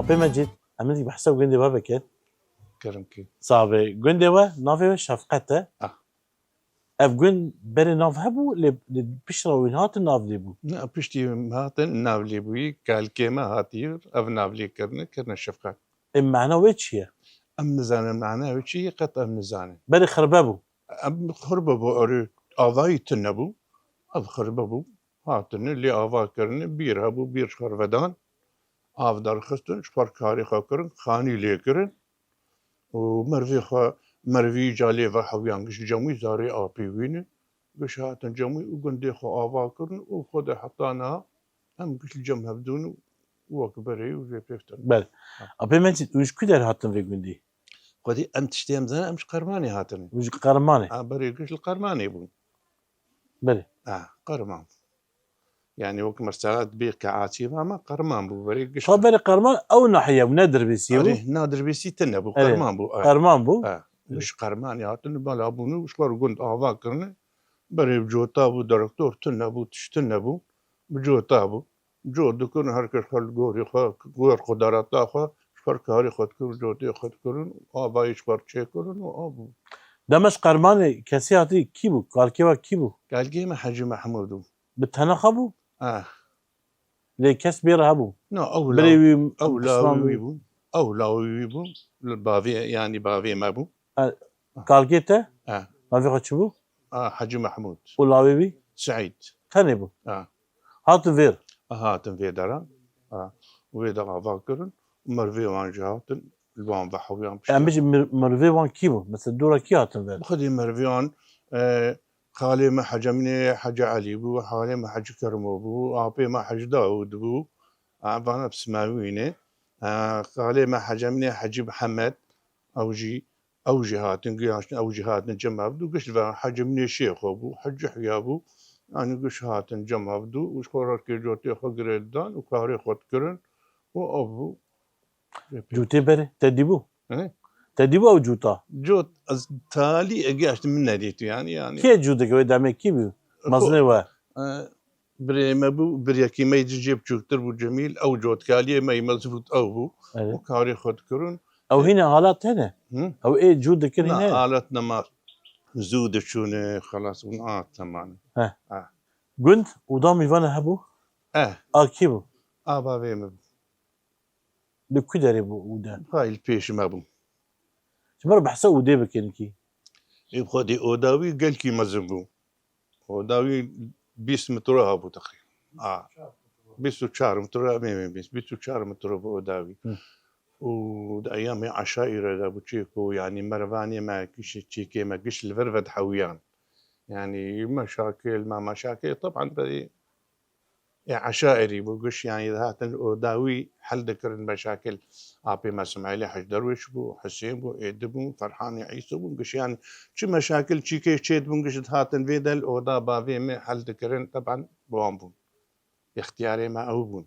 أبي مجد عملي بحسب جندي بابكر كرمكي صعبة جندي نافي شفقته أف جند بري ناف هبو لبشرة وينهات الناف ليبو لا بشتي هاتن نافلي بوي قال كيما هاتير أف نافلي كرنا الشفقات إم معناه ويتش هي أم نزانن معناه وشي قط أم نزانن بري خربابو أم خرببو أري آذاي تنبو أف خرببو هاتن اللي آذا كرن بير هبو بير خرفدان آف دار خستن شفر كاري خاكرن خاني ليكرن ومروي جالي وحويان قش جموي زاري آبي وينه قش هاتن جموي وقندي خو آذا كرن وخد حطانا هم قش الجمع بدون وكبري وزي بيفتن بل أبي مجد وش كدر هاتن في جندي قدي أم تشتيم زنا أمش قرماني هاتن وش قرمانة بري قش القرماني بو بل قرمان يعني وك مرسالات بيك عاتي ما قرمان بو بري قش خبر قرمان أو ناحية ونادر بيسيبو أري نادر بيسي تنبو أري. قرمان بو قرمان بو مش قرمان هاتن بلا بونو وش قر قند آذا كرن بري بجوتا بو دكتور تنبو تشتنبو بجوتا بو جو دكون هركش خل غوري خو غور قدرات خو شفر كاري خود كر جوتي خود كرن آبایش بر چه کرن و آبو دمش قرمانة كسي هاتي كيبو كاركيوا كيبو قال جيم حجي محمودو بتنخبو لي كاس بير هبو نا بريوي أولاوي بو أولاوي بو بافي يعني بافي ما بو كاركيتا ما في خدشبو حجي محمود ولاوي بي سعيد خنبو هاتو فير هاتن في دارا وفي دارا فاكرن ومرفي وان جهاتن الوان بحويان يعني مش مرفي وان كيبو مثل دورا كي هاتن فير بخدي مرفيان خالي ما حجمني حج علي بو حالي ما حج كرمو بو عابي ما حج داود بو عبانا بسماوينه خالي ما حجمني حج محمد أو جهات نقياش أو جهات نجمع بدو قش حجمني شيخ أبو حج حيابو يعني قش هات نجمع بدو وش قرر كي جوتي خو قريدان وكاري خود كرن وأبو جوتي بري تديبو تديبو أو جوتا جوت تالي أجاشت من ناديته يعني كي جوتا كوي دامي كيبو مزني وا بري ما بو بري كي ما يجيب شوكتر بو جميل أو جوت كالي ما يمزفوت أو بو وكاري خود كرن أو هنا حالات هنا أو إيه جوتا كن هنا حالتنا ما زود شونه خلاص تمام قلت ودام يفانا هبو كيبو بابي ما لكي داري بو ودا هاي البيش ما بو شمر بحسو ودي بكينكي يبقى دي أوداوي قال كي مزنبو أوداوي 20 متر هابو تقريبا 24 متر ميم 24 متر بأوداوي ود أيام عشائر دا بوتشيكو يعني مرفاني ما كيش تشيكي ما كيش الفرفد حويان يعني مشاكل ما مشاكل طبعا بدي يعني عشائري بوقش يعني هات الأوداوي حل ذكر المشاكل أبي ما سمعلي حج درويش بو حسين بو إيد بو فرحان عيسى بو قش يعني شو مشاكل شي كيش شيد بو قش هات فيدا الأودا بافي حل ذكرن طبعا بوامبون اختياري ما أوبون